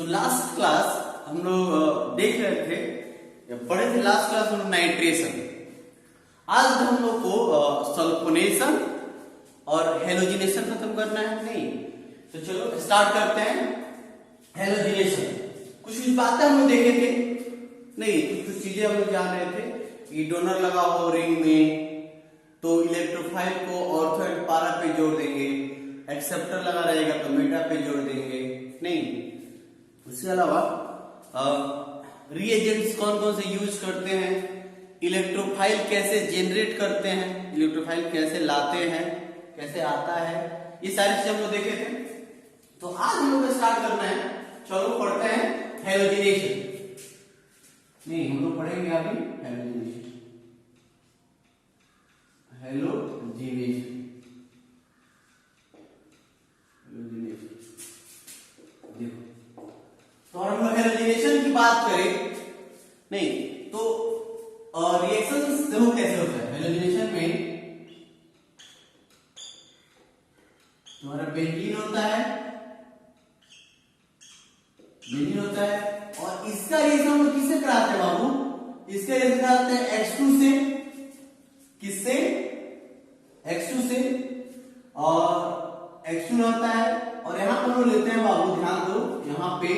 Last class हम लोग देख रहे थे या पढ़े थे लास्ट क्लास हम लोग नाइट्रेशन। आज हम लोग को सल्फोनेशन और हेलोजिनेशन खत्म करना है। नहीं तो चलो स्टार्ट करते हैं। हेलोजिनेशन कुछ बातें हम लोग देखे थे, नहीं कुछ चीजें हम लोग जान रहे थे कि डोनर लगा हो रिंग में तो इलेक्ट्रोफाइल को ऑर्थो एंड पारा पे जोड़ देंगे, एक्सेप्टर लगा रहेगा तो मेटा पे जोड़ देंगे। नहीं उसके अलावा रिएजेंट्स कौन कौन से यूज करते हैं, इलेक्ट्रोफाइल कैसे जनरेट करते हैं, इलेक्ट्रोफाइल कैसे लाते हैं, कैसे आता है, ये सारी चीजें हम लोग देखे थे। तो आज हम लोग स्टार्ट करना है। चलो पढ़ते हैं हेलोजिनेशन। नहीं हम लोग पढ़ेंगे अभी हेलोजिनेशन। हेलोजिनेशन देखो, तो हम लोग हेलोजिनेशन की बात करें नहीं तो रिएक्शंस देखो कैसे होता है। हेलोजिनेशन में तुम्हारा बेंजीन होता है, बेंजीन होता है और इसका रिएक्शन हम लोग किससे कराते हैं बाबू? इसका रिएक्शन कराते हैं H2 से, किससे? X2 से, और X2 होता है और यहां पर हम लोग लेते हैं बाबू, ध्यान दो यहां पे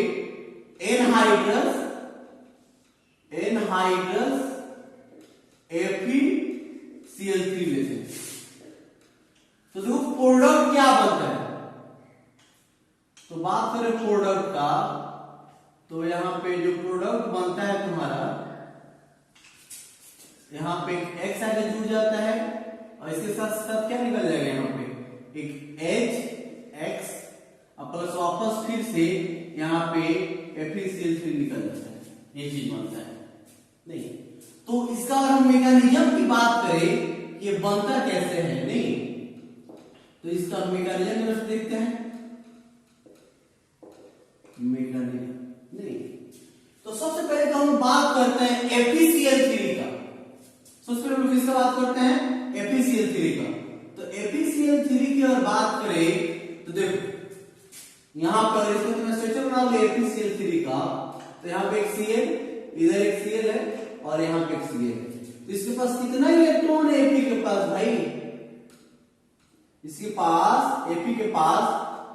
एनहाइड्रस FeCl3 लेते हैं। तो देखो प्रोडक्ट क्या बनता है, तो बात करें प्रोडक्ट का तो यहां पे जो प्रोडक्ट बनता है तुम्हारा, यहां पे X आगे जुड़ जाता है और इसके साथ साथ क्या निकल जाएगा, यहां पे एक H X प्लस वापस फिर से यहां पे FeCl3 निकल जाता है, ये चीज बनता है। नहीं तो इसका अगर हम मैकेनिज्म की बात करें ये बनता कैसे है, नहीं तो इसका मैकेनिज्म देखते हैं। मैकेनिज्म नहीं तो सबसे पहले तो हम बात करते हैं FeCl3 का। सबसे पहले हम किसका बात करते हैं? FeCl3 का। तो FeCl3 की अगर बात करें तो देखो यहां पर इसको मैं स्ट्रक्चर बनाऊंगा FeCl3 का, तो यहां पे एक Cl, इधर एक Cl है और यहां पे एक Cl है। तो इसके पास कितना इलेक्ट्रॉन है Fe के पास भाई? इसके पास Fe के पास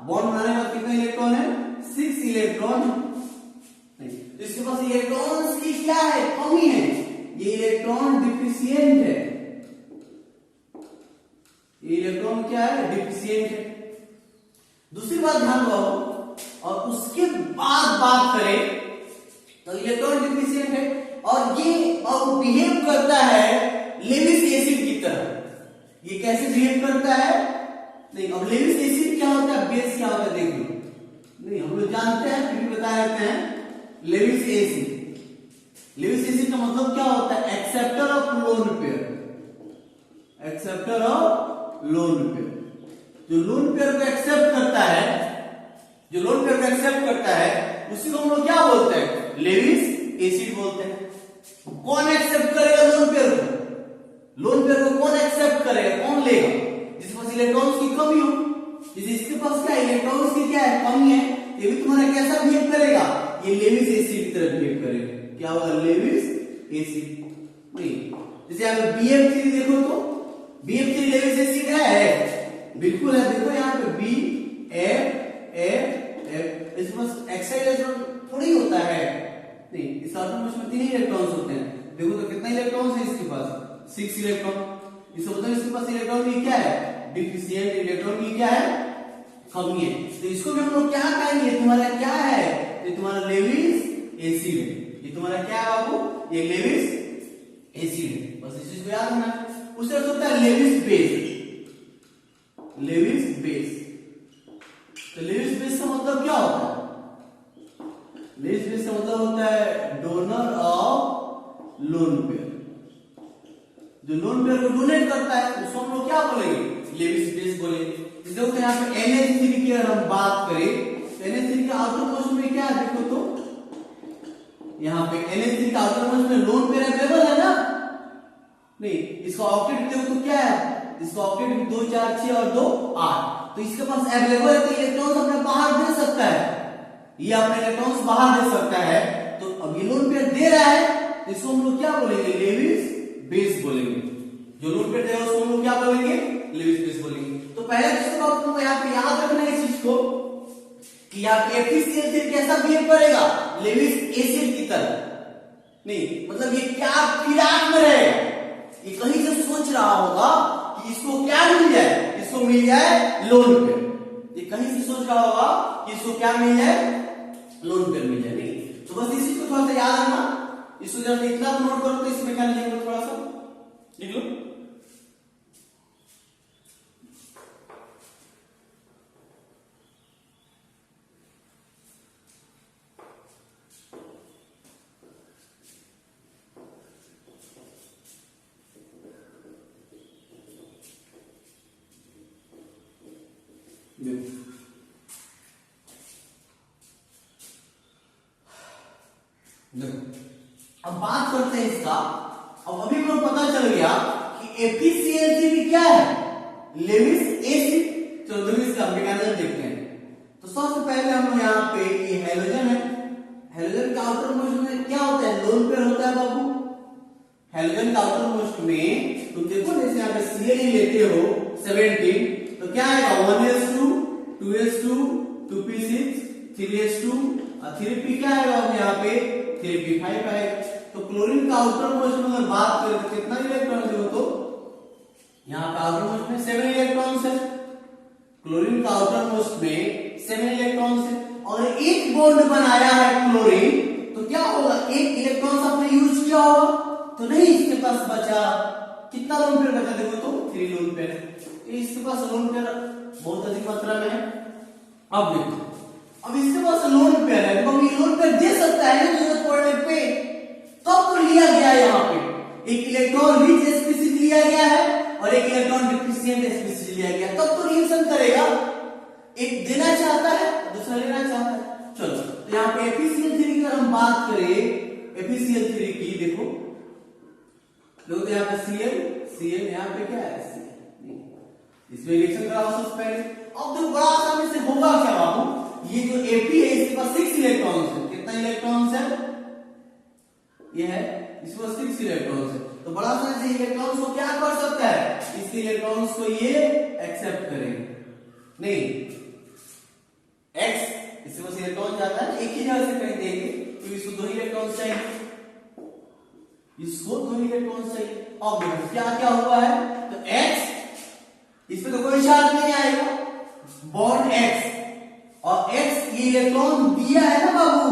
बॉन्ड बनाने का कितना इलेक्ट्रॉन है? 6 इलेक्ट्रॉन। तो इसके पास इलेक्ट्रॉन्स की क्या है? कमी है, ये इलेक्ट्रॉन डिफिशिएंट है। ये इलेक्ट्रॉन क्या है? डिफिशिएंट है। दूसरी बात ध्यान दो, और उसके बाद बात करें तो इलेक्ट्रॉन डिफिशिएंट है और ये बिहेव करता है लेविस एसिड की तरह। ये कैसे बिहेव करता है? नहीं अब लेविस एसिड क्या होता है, बेस क्या होता है देख लो। नहीं हम लोग जानते हैं फिर भी बता देते हैं। लेविस एसिड, लेविस एसिड का मतलब क्या होता है? Acceptor of lone pair, acceptor of lone pair. जो लोन पेयर को एक्सेप्ट करता है, जो लोन पेयर को एक्सेप्ट करता है उसी को हम लोग क्या बोलते हैं? लेविस एसिड बोलते हैं। कौन एक्सेप्ट करेगा लोन पेयर को? लोन पेयर को कौन एक्सेप्ट करेगा, कौन लेगा? जिसके पास इलेक्ट्रॉन्स की कमी हो। जिसके पास क्या इलेक्ट्रॉन्स की क्या है? कमी है, ये भी तुम्हारा कैसा बिहेव करेगा? ये लेविस एसिड की तरह बिहेव करेगा। क्या होगा? Lewis acid. नहीं जैसे आप BF3 देखो तो BF3 लेविस एसिड है, बिल्कुल है। देखो यहाँ पे BF इसके पास एक्स्ट्रा इलेक्ट्रॉन थोड़ी होता है, नहीं इस एटम में 3 इलेक्ट्रॉन्स होते हैं। देखो तो कितना इलेक्ट्रॉन्स है इसके पास? 6 इलेक्ट्रॉन। इसका मतलब इसके पास इलेक्ट्रॉन की क्या है? डिफिशिएंट, इलेक्ट्रॉन की क्या है? कमी है। तो इसको भी हम लोग क्या कहेंगे? तुम्हारा क्या है? ये तुम्हारा लेविस एसिड है। ये तुम्हारा क्या है बाबू? ये लेविस एसिड है। बस इस चीज को याद रखना। उससे होता है लेविस बेस, लेविस बेस। तो लेविस बेस का मतलब क्या होता है? लेविस बेस का मतलब होता है डोनर ऑफ लोन पेयर। जो लोन पेयर को डोनेट करता है उसको हम लोग क्या बोलेंगे? लेविस बेस बोलेंगे। देखो तो यहाँ पे NH3 की अगर हम बात करें तो NH3 के आउटर मोस्ट में क्या है? देखो तो यहाँ पे NH3 के आउटर मोस्ट में लोन पेयर अवेलेबल है ना? नहीं इसका ऑक्टेट देखो तो क्या है? इसका ऑक्टेट 2 4 6 और 2 8। तो इसके पास अवेलेबल है तो इलेक्ट्रॉन अपने बाहर दे सकता है। ये अपने इलेक्ट्रॉन्स बाहर दे सकता है, तो अब ये लोन पेयर दे रहा है, इसको हम लोग क्या बोलेंगे, लेविस बेस बोलेंगे। जो लोन पेयर दे रहा है उसको हम लोग क्या बोलेंगे, लेविस बेस बोलेंगे। तो पहले चीज तो तुमको यहाँ पे याद रखना है इस चीज को कि यहाँ पे FeCl3 कैसा बिहेव करेगा, लेविस एसिड की तरह नहीं, मतलब ये क्या फिराक में रहेगा, ये कहीं से सोच रहा होगा कि इसको क्या मिल जाए, इसको मिल जाए लोन पेयर, ये कहीं से सोच रहा होगा कि इसको क्या मिल जाए, लोन पेयर मिल जाए। नहीं, तो बस इसी को थोड़ा सा याद रखना, इसको जब इतना नोट करो तो इसमें क्या लिखेंगे थोड़ा सा लिख लो। अब बात करते हैं इसका। अब अभी मुझे पता चल गया कि FeCl3 क्या है, लेविस एसिड। चलो देखो इसका मैकेनिज्म देखते हैं। तो सबसे पहले हम यहाँ पे ये हैलोजन है, हैलोजन का आउटर मोस्ट में क्या होता है, लोन पेयर होता है बाबू। हैलोजन का आउटर मोस्ट में तुम देखो जैसे यहाँ पे Cl लेते हो 17, तो क्या आएगा 1s2 2s2 2p6 3s2 और 3p क्या आएगा यहाँ पे 3p5 आएगा। तो क्लोरीन का आउटर मोस्ट में अगर बात करें तो कितना इलेक्ट्रॉन है, तो यहाँ पे आउटर मोस्ट में 7 इलेक्ट्रॉन्स है, क्लोरीन का आउटर मोस्ट में 7 इलेक्ट्रॉन्स है। और एक बॉन्ड बनाया है क्लोरीन, तो क्या होगा, एक इलेक्ट्रॉन आपने यूज किया होगा, तो नहीं इसके पास बचा, कितना लोन पेयर बचा, देखो तो 3 लोन पेयर है, इसके पास लोन पेयर बहुत अधिक मात्रा में है। अब देखो, अब इसके पास लोन पेयर है, तो ये लोन पेयर दे सकता है ना जरूरत पड़ने पे, तब तो लिया गया है। यहाँ पे एक इलेक्ट्रॉन रिच स्पीशीज लिया गया है और एक इलेक्ट्रॉन डिफिशिएंट स्पीशीज लिया गया, तब तो रिएक्शन करेगा, एक देना चाहता है दूसरा लेना चाहता है। चलो तो यहाँ पे FeCl3 की अगर हम बात करें, FeCl3 की देखो लोग यहाँ पे Cl यहाँ पे क्या है Cl, इसमें रिएक्शन करा सबसे पहले। अब जो बड़ा आसानी से होगा क्या बाबू, ये जो Ap है इसके पास 6 इलेक्ट्रॉन्स है, कितना इलेक्ट्रॉन्स है, ये है इसके पास 6 इलेक्ट्रॉन्स है, तो बड़ा आसानी से इलेक्ट्रॉन्स को क्या कर सकता है, इसके इलेक्ट्रॉन्स को ये एक्सेप्ट करेंगे। नहीं x इसके पास इलेक्ट्रॉन जाता है, एक ही जगह से कहीं देंगे, तो इसको 2 इलेक्ट्रॉन्स चाहिए, इसको 2 इलेक्ट्रॉन्स चाहिए। अब देखो क्या क्या हुआ है, तो x इस पे तो कोई चार्ज नहीं आएगा, बॉन्ड x, और x ये इलेक्ट्रॉन दिया है ना बाबू,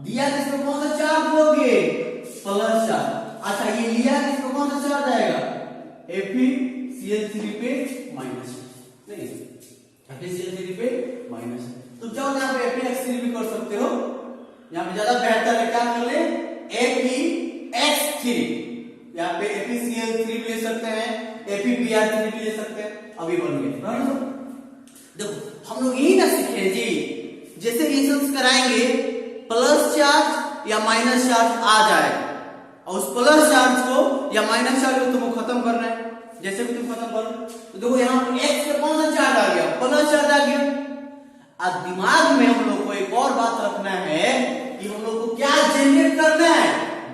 दिया तो इसमें कौन सा चार्ज लोगे, प्लस चार्ज। अच्छा ये लिया तो इसमें कौन सा चार्ज आएगा, FeCl3 पे माइनस, नहीं FeCl3 पे माइनस। तो जाओ यहाँ पे FeX3 भी कर सकते हो, यहाँ पे ज्यादा बेहतर है, क्या कर ले FeX3, यहाँ पे FeCl3 भी ले सकते हैं, FeBr3 भी ले सकते हैं। अभी बन गए, देखो हम लोग यही ना सीखे जी, जैसे रिएक्शंस कराएंगे प्लस चार्ज या माइनस चार्ज आ जाएगा, और उस प्लस चार्ज को या माइनस चार्ज को तुमको खत्म करना है, जैसे भी तुम खत्म करो। तो देखो यहाँ पे x पे कौन सा चार्ज आ गया, प्लस चार्ज आ गया। अब दिमाग में हम लोग को एक और बात रखना है कि हम लोग को क्या जनरेट करना है,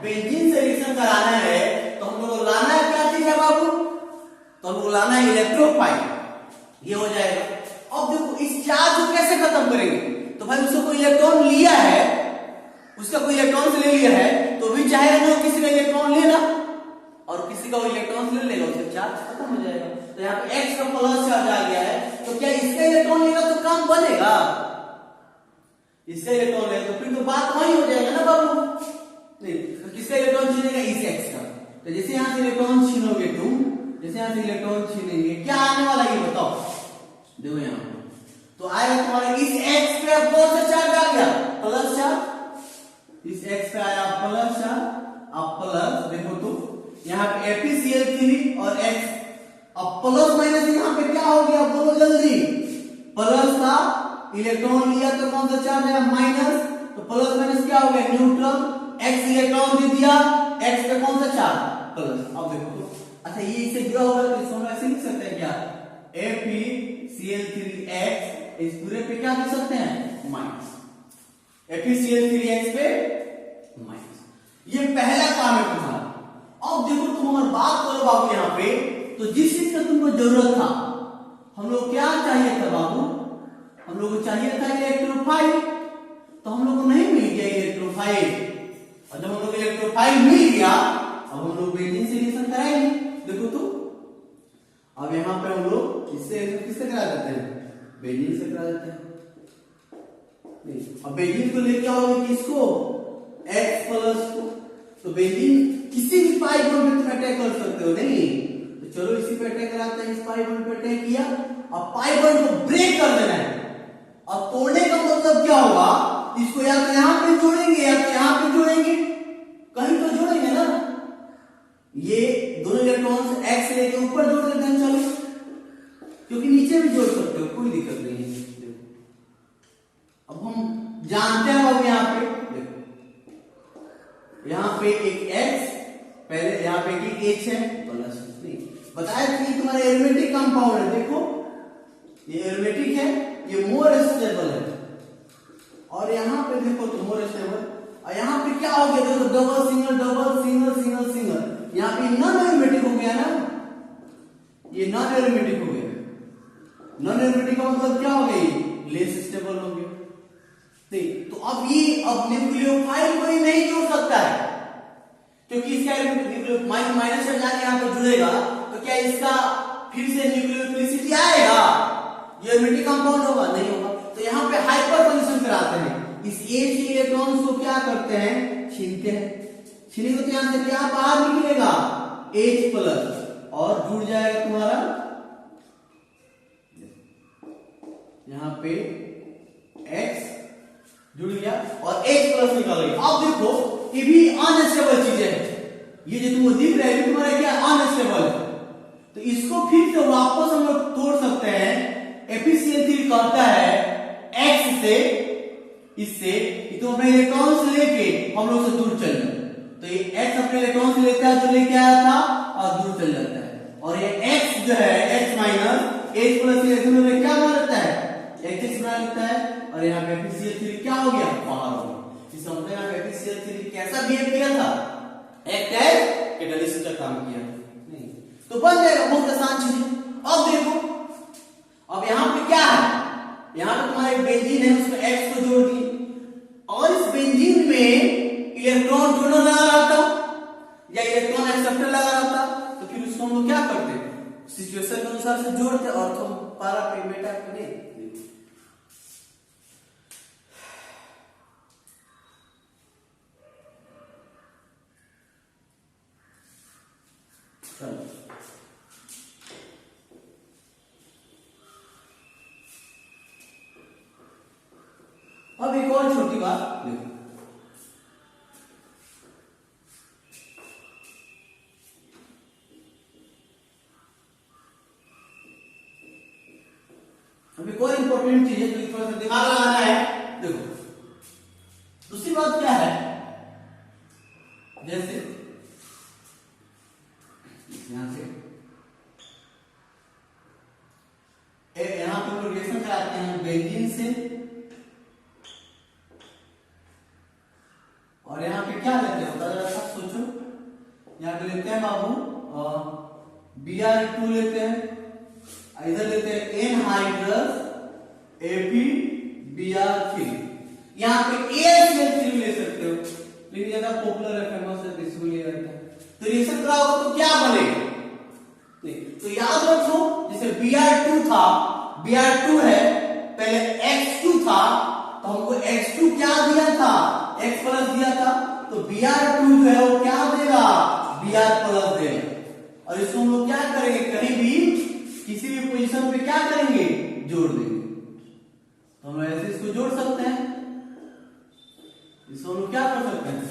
बेंजीन से रिएक्शन कराना है, तो हम लोग को लाना है क्या चीज है बाबू, तो हमको लाना है इलेक्ट्रोफाइल, ये हो जाएगा। अब देखो इस चार्ज को कैसे खत्म करेंगे, तो भाई उसको कोई इलेक्ट्रॉन लिया है, उसका कोई इलेक्ट्रॉन से ले लिया है, तो भी चाहेगा ना किसी का इलेक्ट्रॉन लेना, और किसी का वो इलेक्ट्रॉन ले लेगा, उसका चार्ज खत्म हो जाएगा। तो यहाँ पे x का प्लस चार्ज आ गया है, तो क्या इसका इलेक्ट्रॉन लेगा तो काम बनेगा, इसका इलेक्ट्रॉन लेगा तो फिर तो बात वही हो जाएगा ना बाबू, नहीं तो किसका इलेक्ट्रॉन छीनेगा, इस x का। तो जैसे यहाँ से इलेक्ट्रॉन छीनोगे तुम, जैसे यहाँ से इलेक्ट्रॉन छीनेंगे, क्या आने वाला ये बताओ, देखो यहाँ तो आएगा तुम्हारा इस x पे कौन सा चार्ज आ गया, प्लस चार्ज, इस x पे आया प्लस चार्ज, अब प्लस देखो तो यहाँ पे FeCl3 और x, अब प्लस माइनस यहाँ पे क्या हो गया, बोलो जल्दी, प्लस का इलेक्ट्रॉन लिया तो कौन सा चार्ज है, माइनस, तो प्लस माइनस क्या हो गया, न्यूट्रल, x इलेक्ट्रॉन दे दिया, x पे कौन सा चार्ज, प्लस। अब देखो तो अच्छा ये इससे जुड़ा होगा, तो इसको हम ऐसे लिख सकते हैं क्या, FeCl3x, इस पूरे पे क्या लिख सकते हैं, माइनस। FeCl3H पे माइनस। ये पहला काम है तुम्हारा। अब देखो तुम अगर बात करो बाबू यहाँ पे, तो जिस चीज का तुमको जरूरत था, हम लोग क्या चाहिए था बाबू, हम लोग को चाहिए था इलेक्ट्रोफाइल, तो हम लोग को नहीं मिल गया इलेक्ट्रोफाइल। और जब हम लोग इलेक्ट्रोफाइल मिल गया, अब हम लोग बेंजीन से रिएक्शन कराएंगे। देखो तो अब यहाँ पे हम लोग इससे किससे करा देते हैं, बेंजीन से करा देते हैं। अब बेंजीन को लेके आओगे किसको, X प्लस को, तो बेंजीन किसी भी पाई बॉन्ड पे तुम अटैक कर सकते हो, नहीं तो चलो इसी पे अटैक कराते हैं। इस पाई बॉन्ड पे अटैक किया, अब पाई बॉन्ड को ब्रेक कर देना है। अब तोड़ने का मतलब क्या होगा, इसको या तो यहां पे जोड़ेंगे या तो यहां पे जोड़ेंगे, कहीं तो जोड़ेंगे ना। ये दोनों इलेक्ट्रॉन्स X लेके ऊपर जोड़ देते हैं, चलो, क्योंकि नीचे भी जोड़ सकते हो, कोई दिक्कत नहीं है। अब हम जानते हैं अब यहाँ पे देखो, यहाँ पे एक X, पहले यहाँ पे एक H है प्लस, नहीं बताया कि तुम्हारे एरोमेटिक कंपाउंड है। देखो ये एरोमेटिक है, ये मोर स्टेबल है, और यहाँ पे देखो तो मोर स्टेबल, और यहाँ पे क्या हो गया देखो, double single double single single single, यहाँ पे नॉन एरोमेटिक हो गया ना, ये नॉन एरोमेटिक हो गया। नॉन एरोमेटिक का मतलब क्या हो गया, लेस स्टेबल हो गया। नहीं तो अब न्यूक्लियोफाइल कोई नहीं जोड़ सकता है, क्योंकि इसका माइनस से जाके यहाँ पे जुड़ेगा, तो क्या इसका फिर से न्यूक्लियोफिलिसिटी आएगा, ये एरोमेटिक कंपाउंड होगा, नहीं होगा। तो यहाँ पे हाइपर पोजीशन कराते हैं, इस H के इलेक्ट्रॉन्स को क्या करते हैं, छीनते हैं। छीनेंगे तो यहाँ से क्या बाहर निकलेगा, H प्लस, और जुड़ जाएगा तुम्हारा यहाँ पे X जुड़ गया और H प्लस निकल गया। अब देखो ये भी अनस्टेबल चीज है, ये जो तुमको दिख रहा है तुम्हारा क्या अनस्टेबल है, तो इसको फिर से वापस हम लोग तोड़ सकते हैं। FeCl3 कहता है X से, इससे कि तुम अपने इलेक्ट्रॉन से लेके हम लोग से दूर चल जाओ, तो ये X अपने इलेक्ट्रॉन से लेता है जो लेके आया था और दूर चल जाता है, और ये X जो है X minus H plus electron में क्या बना रहता है, X बना रहता है, और यहाँ पे FeCl3 क्या हो गया, बाहर हो गया। इसका मतलब यहाँ पे FeCl3 कैसा बिहेव किया था, एक कैटालिसिस का काम किया नहीं, तो बन जाएगा बहुत आसान चीज। अब देखो अब यहाँ पे क्या है, यहाँ पे तुम्हारा एक बेंजीन है, उसमें X को जोड़ दिए, और इस बेंजीन में इलेक्ट्रॉन डोनर लगा रहता या इलेक्ट्रॉन एक्सेप्टर लगा रहता, तो फिर उसको हम लोग क्या करते, सिचुएशन के अनुसार से जोड़ते, और तो पारा पे बेटा पे नहीं। चलो अब एक और छोटी बात देखो, अब एक और इंपॉर्टेंट चीज है जो थोड़ा सा दिमाग लगाना है। देखो दूसरी बात क्या है, जैसे यहां से यहां पे लोग रिएक्शन कराते हैं बेंजीन से, और यहाँ पे क्या लेते हैं बता जरा सब सोचो, यहाँ पे लेते हैं बाबू Br2 लेते हैं, इधर लेते हैं एनहाइड्रस FeBr3, यहाँ पे AlCl3 ले सकते हो, लेकिन ज्यादा पॉपुलर है, फेमस है, इसलिए रहता है। तो रिएक्शन कराओगे तो क्या बनेगा, तो याद रखो जैसे Br2 था, Br2 है, पहले X2 था, तो हमको X2 क्या दिया था, X प्लस दिया था, तो Br2 जो है वो क्या देगा, Br प्लस देगा, और इसको हम लोग क्या करेंगे, कहीं भी किसी भी पोजीशन पे क्या करेंगे, जोड़ देंगे। तो हम ऐसे इसको जोड़ सकते हैं, इसको हम लोग क्या कर सकते हैं,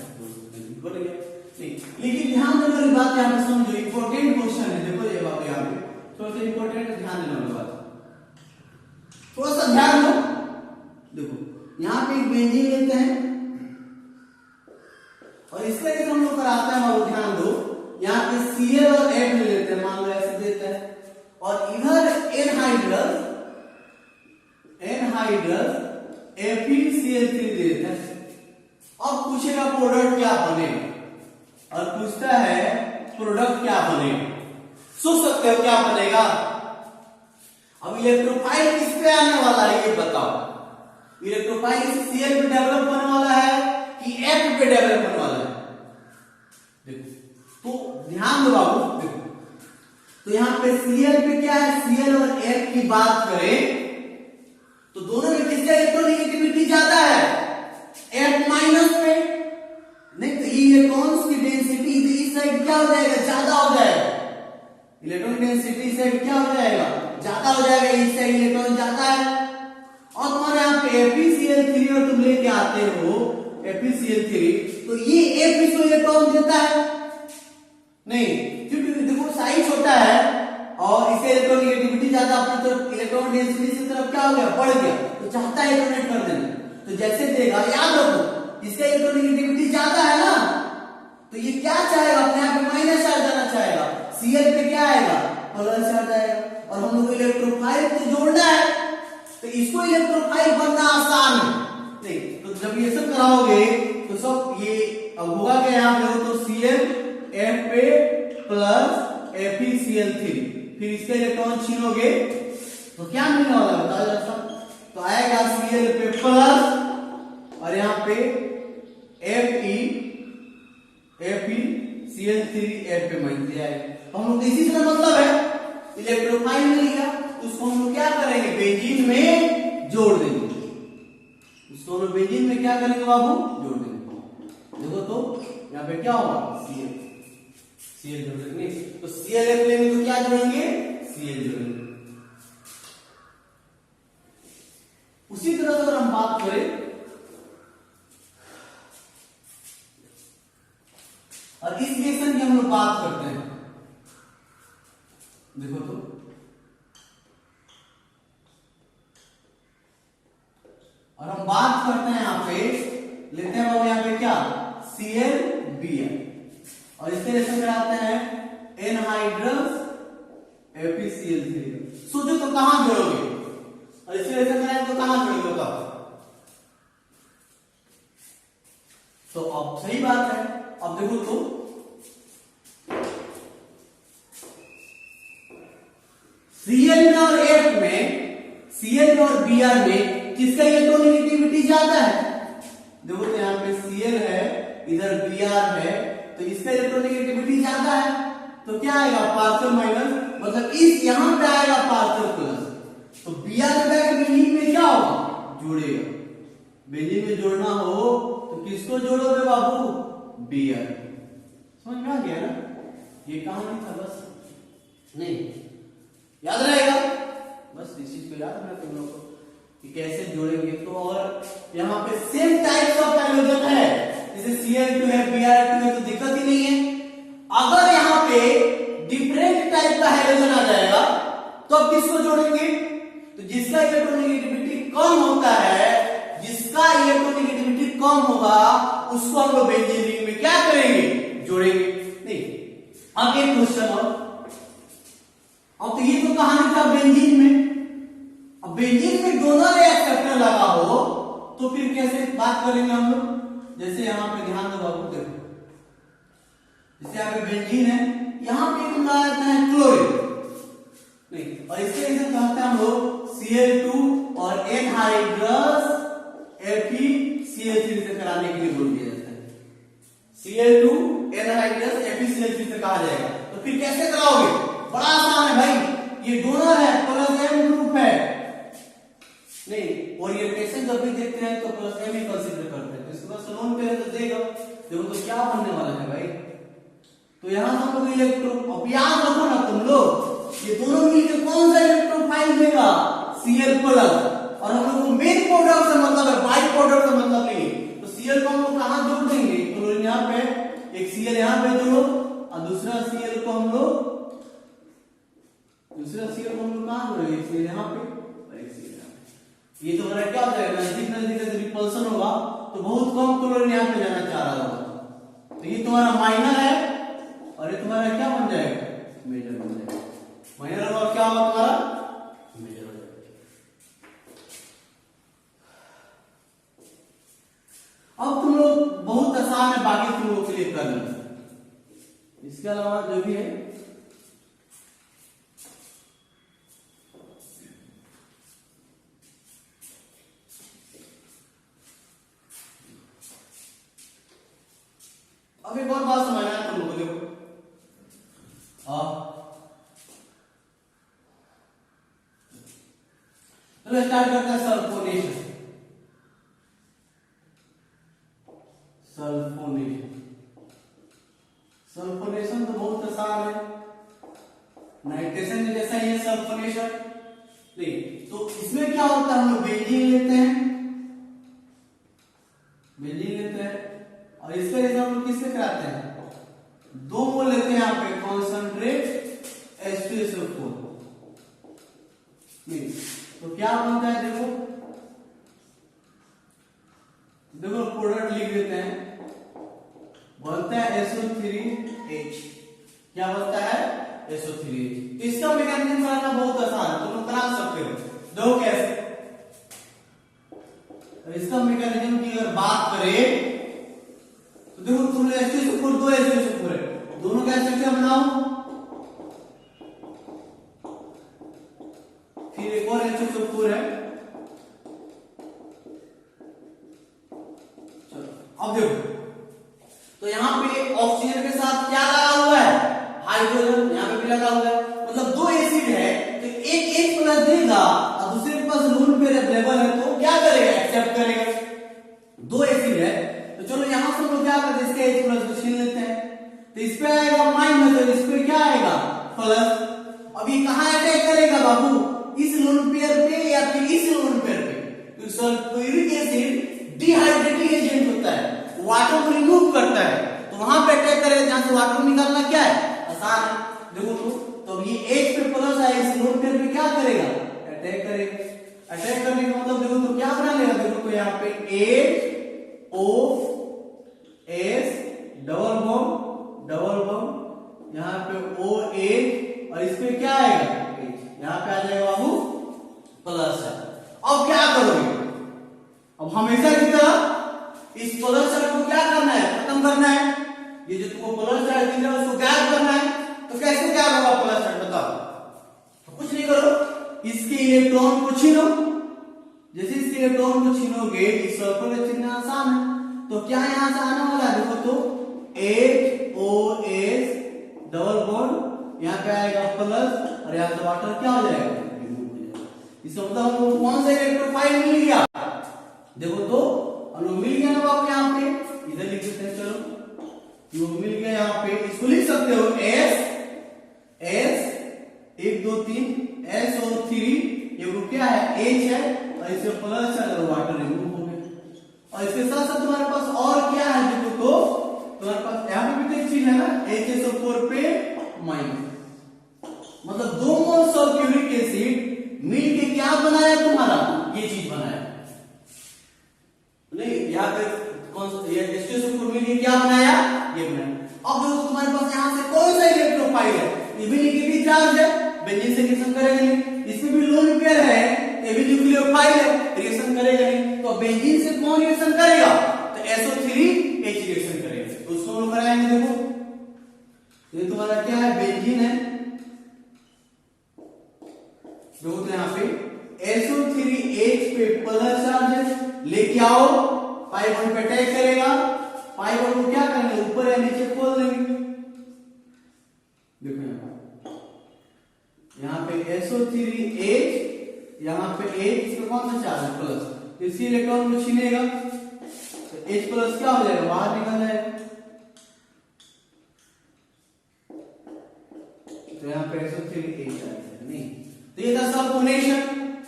बोलेंगे नहीं, लेकिन ध्यान देने वाली बात यहाँ पे समझो, इंपॉर्टेंट क्वेश्चन है। देखो ये बात यहाँ पे थोड़ा सा इंपॉर्टेंट, ध्यान देने वाली बात, थोड़ा सा ध्यान दो। देखो यहाँ पे एक बेंजीन लेते हैं, और इसका एक हम लोग कराते हैं, और ध्यान दो यहाँ पे Cl और F ले लेते हैं, मान लो ऐसे देते हैं, और इधर एनहाइड्रस FeCl3 देते हैं, अब पूछेगा प्रोडक्ट क्या बनेगा, और पूछता है प्रोडक्ट क्या बनेगा। सोच सकते हो क्या बनेगा। अब इलेक्ट्रोफाइल किस पे आने वाला है ये बताओ। इलेक्ट्रोफाइल Cl पे डेवलप होने वाला है कि F पे डेवलप होने वाला है। देखो तो ध्यान दो बाबू, देखो तो यहां पे Cl पे क्या है, Cl और F की बात करें तो दोनों में किसका इलेक्ट्रोनेगेटिविटी ज्यादा है, F माइनस पे। नहीं तो इलेक्ट्रॉन्स की डेंसिटी इस साइड क्या हो जाएगा, ज्यादा हो जाएगा। इलेक्ट्रॉन डेंसिटी इस साइड क्या हो जाएगा, ज्यादा हो जाएगा, इस साइड इलेक्ट्रॉन ज्यादा है। और तुम्हारे यहाँ पे FeCl3 और तुम लेके आते हो FeCl3, तो ये F इसको इलेक्ट्रॉन देता है नहीं, क्योंकि देखो साइज छोटा है और इसे इलेक्ट्रॉन नेगेटिविटी ज्यादा, अपनी तरफ इलेक्ट्रॉन डेंसिटी से तरफ क्या हो गया, बढ़ गया, तो चाहता है डोनेट कर देना। तो जैसे देगा, याद रखो इसका इलेक्ट्रॉन नेगेटिविटी ज्यादा है ना, तो ये क्या चाहेगा, अपने यहाँ पे माइनस चार्ज आना चाहेगा। Cl पे क्या आएगा, प्लस चार्ज आएगा। और हम लोग को इलेक्ट्रोफाइल तो जोड़ना है, तो इसको इलेक्ट्रोफाइल बनना आसान है नहीं। तो जब ये सब कराओगे तो सब ये अब होगा क्या, यहाँ पे तो Cl F पे प्लस FeCl3, फिर इसके इलेक्ट्रॉन छीनोगे तो क्या मिलने वाला है बताओ जरा। तो आएगा Cl पे प्लस और यहाँ पे FeCl3 F पे माइनस जाएगा। तो हम लोग इसी से मतलब है इलेक्ट्रोफाइल मिल गया, उसको हम लोग क्या करेंगे, बेंजीन में जोड़ देंगे। उसको हम बेंजीन में क्या करेंगे बाबू, जोड़ देंगे। देखो तो यहाँ पे क्या होगा, Cl जोड़ देंगे, तो ClF लेंगे तो क्या जोड़ेंगे, Cl जोड़ेंगे। उसी तरह अगर हम बात करें और इस रिएक्शन की हम लोग बात करते हैं, देखो तो और हम बात करते हैं यहाँ पे, लेते हैं बाबू यहाँ पे क्या, ClBr और इसके रिएक्शन कराते हैं एनहाइड्रस FeCl3। सोचो तो कहां जोड़ोगे, और इसके रिएक्शन कराएं तो कहां जोड़ोगे बताओ। तो अब सही बात है, अब देखो तो Cl में और F में, Cl और Br में किसका इलेक्ट्रोनेगेटिविटी ज्यादा है। देखो तो यहाँ पे Cl है, इधर Br है, तो इसका इलेक्ट्रोनेगेटिविटी ज्यादा है, तो क्या आएगा, पार्शियल माइनस, मतलब इस यहां पे आएगा पार्शियल प्लस। तो Br का बेंजीन में क्या होगा, जोड़ेगा। बेंजीन में जोड़ना हो तो किसको जोड़ोगे बाबू, Br। समझ में आ गया ना, ये कहानी था बस, नहीं याद रहेगा बस, इस चीज को याद रखना तुम लोग को कि कैसे जोड़ेंगे। तो और यहाँ पे सेम टाइप्स ऑफ हाइड्रोजन है, जैसे Cl2 है, Br2 है, तो दिक्कत ही नहीं है। अगर यहाँ पे डिफरेंट टाइप का हाइड्रोजन आ जाएगा तो अब किसको जोड़ेंगे, तो जिसका इलेक्ट्रोनेगेटिविटी कम होता है, जिसका इलेक्ट्रोनेगेटिविटी कम होगा उसको हम लोग बेंजीन रिंग में क्या करेंगे, जोड़ेंगे। नहीं अब एक क्वेश्चन और, अब तो ये तो कहानी था बेंजीन में। अब बेंजीन में डोनर एक्सेप्टर लगा हो तो फिर कैसे बात करेंगे हम लोग। जैसे यहां पे ध्यान दो बाबू, देखो जैसे यहाँ पे बेंजीन है, यहां पे तुम लगाते हैं क्लोरीन, नहीं और इसके लिए कहते हैं हम लोग Cl2 और एनहाइड्रस FeCl3 से कराने के लिए बोल दिया जाता है। Cl2 एनहाइड्रस FeCl3 से कहा जाएगा। तो फिर कैसे कराओगे, बड़ा आसान है भाई, ये डोनर है, प्लस M ग्रुप है, नहीं ओरिएंटेशन जब भी देखते हैं तो प्लस M ही कंसीडर करते हैं। इसके बाद सलोन पे तो देगा, देखो तो क्या बनने वाला है भाई। तो यहां हम लोग इलेक्ट्रो, अब याद रखो ना तुम लोग, ये दोनों मिलकर कौन सा इलेक्ट्रोफाइल देगा, Cl प्लस। और हम लोग को मेन प्रोडक्ट से मतलब है, बाई प्रोडक्ट से मतलब नहीं है। तो Cl को हम लोग कहां जोड़ देंगे, क्लोरीन यहाँ पे, एक Cl यहाँ पे जोड़ो और दूसरा Cl को हम लोग कहां जोड़ेंगे, Cl यहाँ पे और एक Cl यहाँ पे। ये तो हमारा क्या हो जाएगा, नजदीक नजदीक रिपल्सन होगा तो बहुत कम क्लोरीन यहाँ पे जाना चाह रहा होगा। तो ये तुम्हारा माइनर है और ये तुम्हारा क्या बन जाएगा, मेजर बन जाएगा। माइनर और क्या होगा तुम्हारा, मेजर हो जाएगा। अब तुम लोग इसके अलावा जो भी है अब एक और बात समझना है तुम लोगों को। चलो स्टार्ट करते हैं सल्फोनेशन। सल्फोनेशन तो बहुत आसान है, नाइट्रेशन जैसा ही है सल्फोनेशन। नहीं तो इसमें क्या होता है, हम लोग बेंजीन लेते हैं और इसका एग्जाम्पल किससे कराते हैं, 2 मोल लेते हैं यहाँ पे कॉन्सेंट्रेट H2SO4। तो क्या बनता है, देखो प्रोडक्ट लिख देते हैं, बनता है SO3H। क्या बनता है, SO3H। इसका मैकेनिज्म बनाना बहुत आसान है, तुम लोग करा सकते हो। देखो कैसे, इसका मैकेनिज्म की अगर बात करें तो देखो तुमने H2SO4 2 H2SO4 है, दोनों का स्ट्रक्चर बनाओ, फिर एक और H2SO4 है। चलो अब देखो, तो यहाँ पे ऑक्सीजन के साथ क्या लगा हुआ है, हाइड्रोजन यहाँ पे भी लगा हुआ है, मतलब 2 एसिड है तो एक H+ देगा और दूसरे के पास लोन पेयर अवेलेबल है तो क्या करेगा, एक्सेप्ट करेगा। 2 एसिड है तो चलो यहां से हम लोग क्या करते हैं, इसके H+ को छीन लेते हैं, तो इस पे आएगा माइनस और इस पे क्या आएगा, प्लस। अब ये कहां अटैक करेगा बाबू, इस लोन पेयर पे या फिर इस लोन पेयर पे। तो सल्फ्यूरिक एसिड डिहाइड्रेटिंग एजेंट होता है, वाटर को रिमूव करता है, तो वहां पे अटैक करेगा, जहां से वाटर निकालना क्या है, आसान है। देखो तो ये H पे प्लस है, इस लोन पेयर पे क्या करेगा, अटैक करेगा। अटैक करने का मतलब देखो तो क्या बना लेगा, देखो तो यहाँ पे HOS डबल बॉन्ड यहाँ पे OH और इस पे क्या आएगा, यहाँ पे आ जाएगा बाबू प्लस है। अब क्या करोगे, अब हमेशा की तरह इस प्लस चार्ज को क्या करना है, खत्म करना है। ये जो तुमको प्लस चार्ज दिख रहा है उसको गायब करना है, तो कैसे क्या होगा प्लस चार्ज बताओ। तो कुछ नहीं करो, इसके इलेक्ट्रॉन को छीनो, जैसे इसके इलेक्ट्रॉन को छीनोगे इस सर्कल का चिन्ह आसान है, तो क्या यहां से आने वाला है, देखो तो HOS डबल बॉन्ड यहाँ पे आएगा प्लस और यहाँ से वाटर क्या हो जाएगा, इसका मतलब हम लोग कौन सा इलेक्ट्रोफाइल मिल गया, देखो तो हम लोग मिल गया ना बाबू, यहाँ पे इधर लिख देते हैं, चलो ये मिल गया यहाँ पे, इसको लिख सकते हो S 1 2 3 S और 3 ये वो क्या है, H है और इससे प्लस है और वाटर रिमूव हो गया। और इसके साथ साथ तुम्हारे पास और क्या है, देखो तो तुम्हारे पास यहाँ पे भी एक चीज है ना, HSO4 पे माइनस, मतलब 2 मोल सल्फ्यूरिक एसिड मिलके क्या बनाया तुम्हारा, ये चीज बनाया। नहीं यहाँ पे कौन सा, ये H2SO4 मिलके क्या बनाया, ये बनाया। अब देखो तुम्हारे पास यहाँ से कौन सा इलेक्ट्रोफाइल है, ये भी नेगेटिव चार्ज है, बेंजीन से रिएक्शन करेगा नहीं, इसमें भी लोन पेयर है, ये भी न्यूक्लियोफाइल है, रिएक्शन करेगा नहीं, तो बेंजीन से कौन रिएक्शन करेगा, तो SO3H रिएक्शन करेगा, तो उसको हम लोग कराएंगे। देखो ये तुम्हारा क्या है, बेंजीन है, देखो तो यहाँ पे SO3H पे प्लस चार्ज है, लेके आओ पाई बॉन्ड पे अटैक करेगा, पाई बॉन्ड को क्या करेंगे, ऊपर या नीचे खोल देंगे। देखो यहाँ पे SO3H, यहाँ पे H, इसमें कौन सा चार्ज है, प्लस, इसी इलेक्ट्रॉन को छीनेगा तो H प्लस क्या हो जाएगा, बाहर निकल जाएगा, तो यहाँ पे SO3H आएगा। नहीं तो ये था सल्फोनेशन।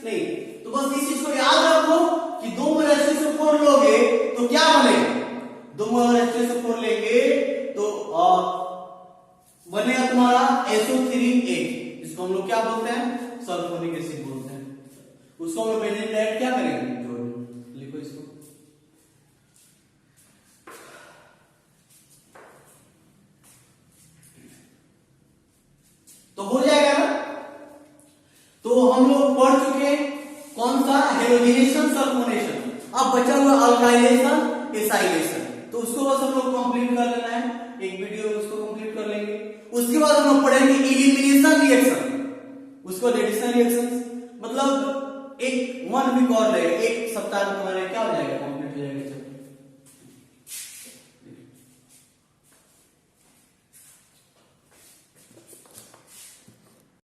नहीं तो बस इस चीज को याद रखो कि 2 मोल H2SO4 लोगे तो क्या बनेगा, 2 मोल H2SO4 लेंगे तो बनेगा तुम्हारा SO3H, जिसको हम लोग क्या बोलते हैं, सल्फ्यूरिक एसिड बोलते हैं। उसको हम लोग बेंजीन डाइरेक्ट क्या करेंगे, जोड़, लिखो इसको। तो हो जाएगा ना, तो हम लोग पढ़ चुके कौन सा, हेलोजिनेशन, सल्फोनेशन। अब बचा हुआ अल्काइलेशन, एसाइलेशन। तो तो उसको बस हम लोग कंप्लीट कर लेना है, एक वीडियो में उसको कंप्लीट कर लेंगे। उसके बाद हम लोग पढ़ेंगे इलिमिनेशन रिएक्शन, उसको एडिशन रिएक्शन, मतलब एक 1 वीक और लगेगा, एक सप्ताह में तुम्हारे क्या हो जाएगा